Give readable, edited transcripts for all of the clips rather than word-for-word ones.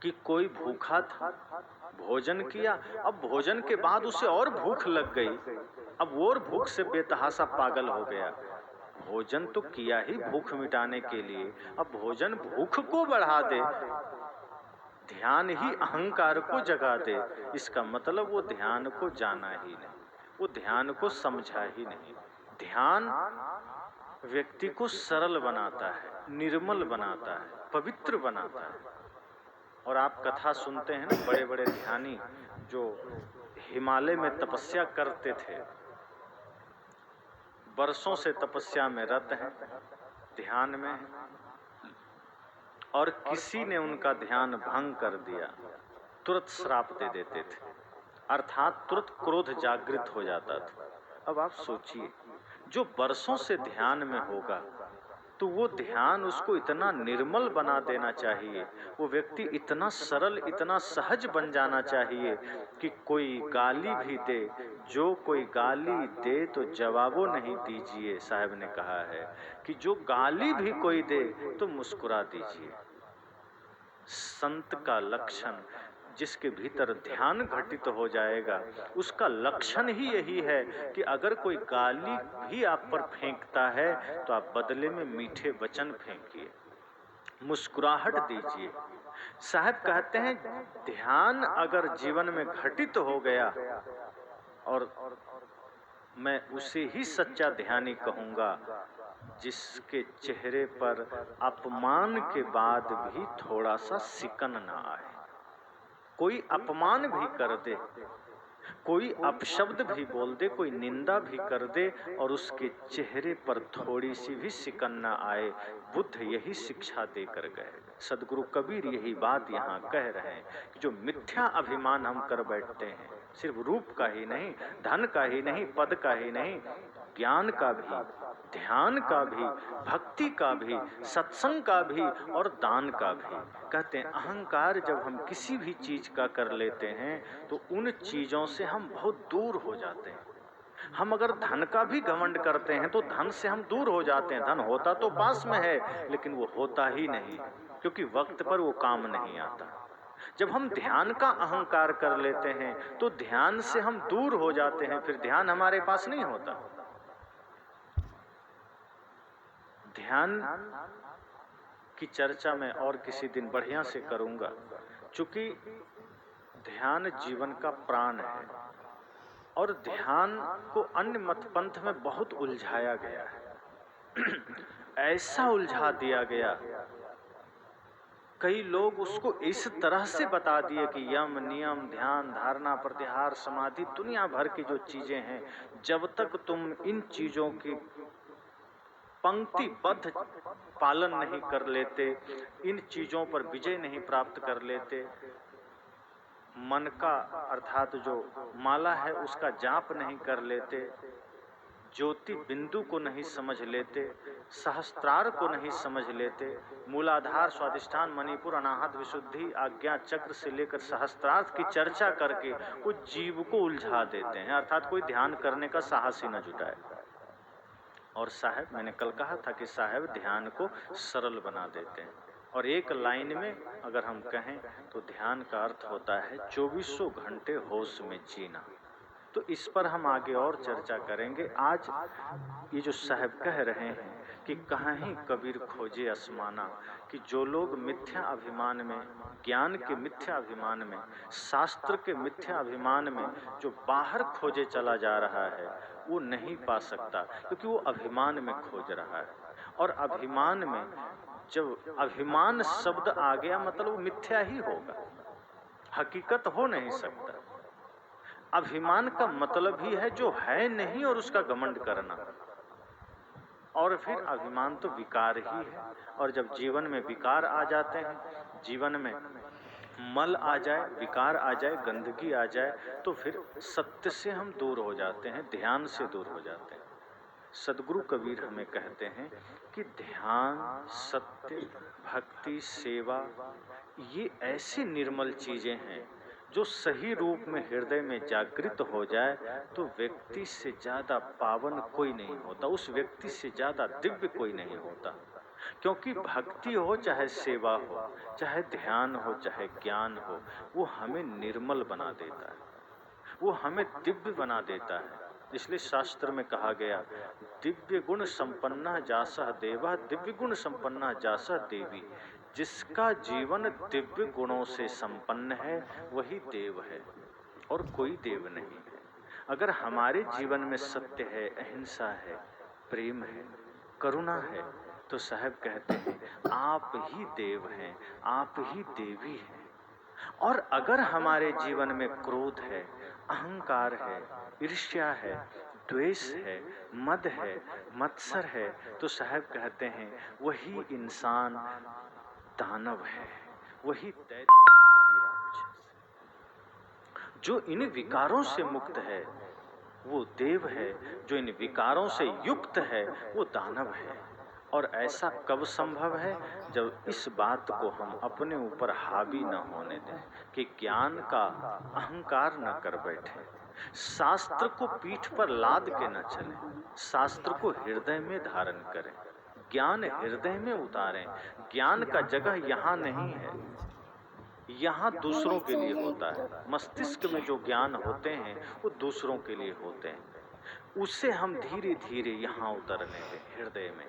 कि कोई भूखा था, भोजन किया, अब भोजन के बाद उसे और भूख लग गई, अब वो और भूख से बेतहाशा पागल हो गया। भोजन तो किया ही भूख मिटाने के लिए, अब भोजन भूख को बढ़ा दे, ध्यान ही अहंकार को जगा दे, इसका मतलब वो ध्यान को जाना ही नहीं, वो ध्यान को समझा ही नहीं। ध्यान व्यक्ति को सरल बनाता है, निर्मल बनाता है, पवित्र बनाता है। और आप कथा सुनते हैं ना, बड़े बड़े ध्यानी जो हिमालय में तपस्या करते थे, वर्षों से तपस्या में रत हैं, ध्यान में हैं, और किसी ने उनका ध्यान भंग कर दिया, तुरंत श्राप दे देते थे, अर्थात तुरंत क्रोध जागृत हो जाता था। अब आप सोचिए, जो वर्षों से ध्यान में होगा तो वो ध्यान उसको इतना निर्मल बना देना चाहिए, वो व्यक्ति इतना सरल, इतना सहज बन जाना चाहिए कि कोई गाली भी दे, जो कोई गाली दे तो जवाबो नहीं दीजिए। साहब ने कहा है कि जो गाली भी कोई दे तो मुस्कुरा दीजिए। संत का लक्षण, जिसके भीतर ध्यान घटित हो जाएगा, उसका लक्षण ही यही है कि अगर कोई गाली भी आप पर फेंकता है तो आप बदले में मीठे वचन फेंकिए, मुस्कुराहट दीजिए। साहब कहते हैं ध्यान अगर जीवन में घटित हो गया, और मैं उसे ही सच्चा ध्यानी कहूंगा जिसके चेहरे पर अपमान के बाद भी थोड़ा सा सिकन ना आए। कोई अपमान भी कर दे, कोई अपशब्द भी बोल दे, कोई निंदा भी कर दे, और उसके चेहरे पर थोड़ी सी भी सिकन ना आए। बुद्ध यही शिक्षा देकर गए, सदगुरु कबीर यही बात यहाँ कह रहे हैं कि जो मिथ्या अभिमान हम कर बैठते हैं, सिर्फ रूप का ही नहीं, धन का ही नहीं, पद का ही नहीं, ज्ञान का भी, ध्यान का भी, भक्ति का भी, सत्संग का भी और दान का भी। कहते हैं अहंकार जब हम किसी भी चीज का कर लेते हैं तो उन चीजों से हम बहुत दूर हो जाते हैं। हम अगर धन का भी घमंड करते हैं तो धन से हम दूर हो जाते हैं। धन होता तो पास में है, लेकिन वो होता ही नहीं, क्योंकि वक्त पर वो काम नहीं आता। जब हम ध्यान का अहंकार कर लेते हैं तो ध्यान से हम दूर हो जाते हैं, फिर ध्यान हमारे पास नहीं होता। ध्यान की चर्चा मैं और किसी दिन बढ़िया से करूंगा, चूंकि ध्यान जीवन का प्राण है और ध्यान को अन्य मत पंथ में बहुत उलझाया गया है। ऐसा उलझा दिया गया, कई लोग उसको इस तरह से बता दिए कि यम, नियम, ध्यान, धारणा, प्रत्याहार, समाधि, दुनिया भर की जो चीजें हैं, जब तक तुम इन चीजों की पंक्तिबद्ध पालन नहीं कर लेते, इन चीजों पर विजय नहीं प्राप्त कर लेते, मन का अर्थात जो माला है उसका जाप नहीं कर लेते, ज्योति बिंदु को नहीं समझ लेते, सहस्त्रार को नहीं समझ लेते, मूलाधार, स्वादिष्ठान, मणिपुर, अनाहत, विशुद्धि, आज्ञा चक्र से लेकर सहस्त्रार्थ की चर्चा करके वो जीव को उलझा देते हैं, अर्थात कोई ध्यान करने का साहस ही न जुटाए। और साहब, मैंने कल कहा था कि साहब ध्यान को सरल बना देते हैं। और एक लाइन में अगर हम कहें तो ध्यान का अर्थ होता है 2400 घंटे होश में जीना। तो इस पर हम आगे और चर्चा करेंगे। आज ये जो साहब कह रहे हैं कि कहाँ ही कबीर खोजे आसमाना, कि जो लोग मिथ्या अभिमान में, ज्ञान के मिथ्या अभिमान में, शास्त्र के मिथ्या अभिमान में जो बाहर खोजे चला जा रहा है वो नहीं पा सकता, क्योंकि वो अभिमान में खोज रहा है। और अभिमान में जब अभिमान शब्द आ गया मतलब वो मिथ्या ही होगा, हकीकत हो नहीं सकता। अभिमान का मतलब ही है जो है नहीं और उसका घमंड करना। और फिर अभिमान तो विकार ही है, और जब जीवन में विकार आ जाते हैं, जीवन में मल आ जाए, विकार आ जाए, गंदगी आ जाए, तो फिर सत्य से हम दूर हो जाते हैं, ध्यान से दूर हो जाते हैं। सदगुरु कबीर हमें कहते हैं कि ध्यान, सत्य, भक्ति, सेवा ये ऐसी निर्मल चीजें हैं जो सही रूप में हृदय में जागृत हो जाए तो व्यक्ति से ज्यादा पावन कोई नहीं होता, उस व्यक्ति से ज्यादा दिव्य कोई नहीं होता। क्योंकि भक्ति हो चाहे सेवा हो, चाहे ध्यान हो चाहे ज्ञान हो, वो हमें निर्मल बना देता है, वो हमें दिव्य बना देता है। इसलिए शास्त्र में कहा गया, दिव्य गुण संपन्ना जासह देवा, दिव्य गुण संपन्ना जासह देवी। जिसका जीवन दिव्य गुणों से संपन्न है वही देव है और कोई देव नहीं है। अगर हमारे जीवन में सत्य है, अहिंसा है, प्रेम है, करुणा है, तो साहब कहते हैं आप ही देव हैं, आप ही देवी हैं। और अगर हमारे जीवन में क्रोध है, अहंकार है, ईर्ष्या है, द्वेष है, मद है, मत्सर है, तो साहब कहते हैं वही इंसान दानव है, वही दैत्य राक्षस। जो इन विकारों से मुक्त है वो देव है, जो इन विकारों से युक्त है वो दानव है। और ऐसा कब संभव है? जब इस बात को हम अपने ऊपर हावी न होने दें कि ज्ञान का अहंकार न कर बैठे, शास्त्र को पीठ पर लाद के न चलें, शास्त्र को हृदय में धारण करें, ज्ञान हृदय में उतारें। ज्ञान का जगह यहाँ नहीं है, यहाँ दूसरों के लिए होता है। मस्तिष्क में जो ज्ञान होते हैं वो दूसरों के लिए होते हैं। उसे हम धीरे धीरे यहाँ उतरने दें, हृदय में।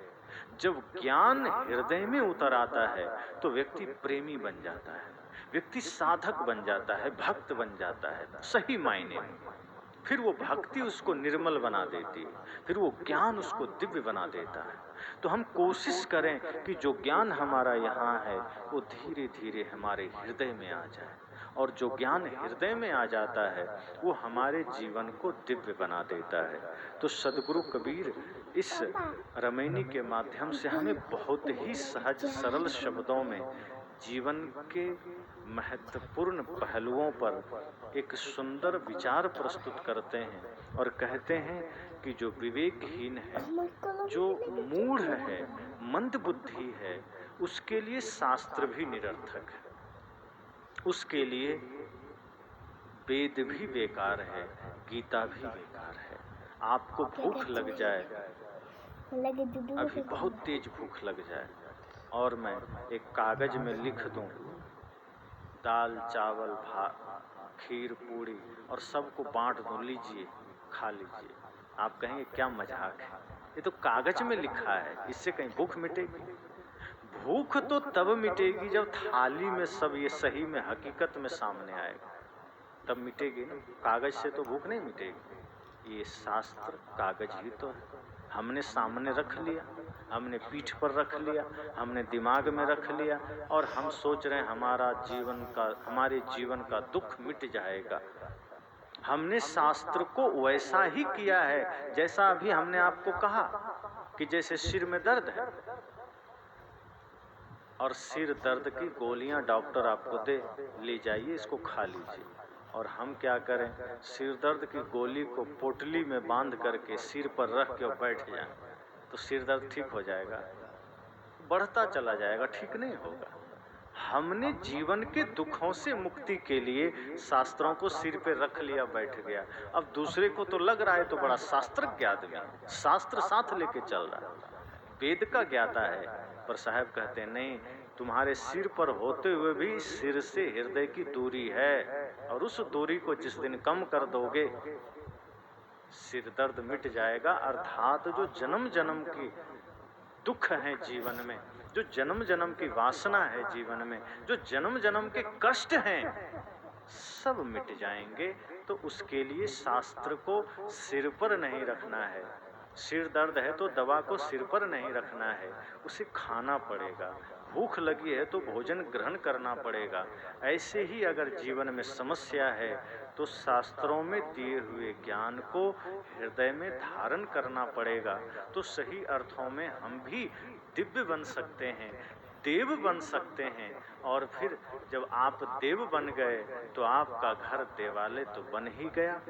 जब ज्ञान हृदय में उतर आता है तो व्यक्ति प्रेमी बन जाता है, व्यक्ति साधक बन जाता है, भक्त बन जाता है सही मायने में। फिर वो भक्ति उसको निर्मल बना देती है, फिर वो ज्ञान उसको दिव्य बना देता है। तो हम कोशिश करें कि जो ज्ञान हमारा यहाँ है वो धीरे धीरे हमारे हृदय में आ जाए, और जो ज्ञान हृदय में आ जाता है वो हमारे जीवन को दिव्य बना देता है। तो सद्गुरु कबीर इस रमैनी के माध्यम से हमें बहुत ही सहज सरल शब्दों में जीवन के महत्वपूर्ण पहलुओं पर एक सुंदर विचार प्रस्तुत करते हैं और कहते हैं कि जो विवेकहीन है, जो मूढ़ है, मंद बुद्धि है, उसके लिए शास्त्र भी निरर्थक है, उसके लिए वेद भी बेकार है, गीता भी बेकार है। आपको भूख लग जाए, अभी बहुत तेज भूख लग जाए, और मैं एक कागज में लिख दूं दाल चावल भात खीर पूड़ी और सबको बांट दूं, लीजिए खा लीजिए, आप कहेंगे क्या मजाक है, ये तो कागज में लिखा है, इससे कहीं भूख मिटेगी? भूख तो तब मिटेगी जब थाली में सब ये सही में हकीकत में सामने आएगा, तब मिटेगी ना। कागज से तो भूख नहीं मिटेगी। ये शास्त्र कागज ही तो है, हमने सामने रख लिया, हमने पीठ पर रख लिया, हमने दिमाग में रख लिया, और हम सोच रहे हैं हमारे जीवन का दुख मिट जाएगा। हमने शास्त्र को वैसा ही किया है जैसा अभी हमने आपको कहा कि जैसे सिर में दर्द है और सिर दर्द की गोलियां डॉक्टर आपको दे, ले जाइए इसको खा लीजिए, और हम क्या करें, सिर दर्द की गोली को पोटली में बांध करके सिर पर रख के बैठ जाएं, तो सिर दर्द ठीक हो जाएगा? बढ़ता चला जाएगा, ठीक नहीं होगा। हमने जीवन के दुखों से मुक्ति के लिए शास्त्रों को सिर पे रख लिया, बैठ गया। अब दूसरे को तो लग रहा है तो बड़ा शास्त्रज्ञ आदमी, शास्त्र साथ लेके चल रहा है, वेद का ज्ञाता है, पर साहब कहते हैं नहीं, तुम्हारे सिर पर होते हुए भी सिर से हृदय की दूरी है, और उस दूरी को जिस दिन कम कर दोगे सिर दर्द मिट जाएगा। अर्थात जो जन्म जन्म की दुख है जीवन में, जो जन्म जन्म की वासना है जीवन में, जो जन्म जन्म के कष्ट हैं, सब मिट जाएंगे। तो उसके लिए शास्त्र को सिर पर नहीं रखना है। सिर दर्द है तो दवा को सिर पर नहीं रखना है, उसे खाना पड़ेगा। भूख लगी है तो भोजन ग्रहण करना पड़ेगा। ऐसे ही अगर जीवन में समस्या है तो शास्त्रों में दिए हुए ज्ञान को हृदय में धारण करना पड़ेगा। तो सही अर्थों में हम भी दिव्य बन सकते हैं, देव बन सकते हैं। और फिर जब आप देव बन गए तो आपका घर देवालय तो बन ही गया।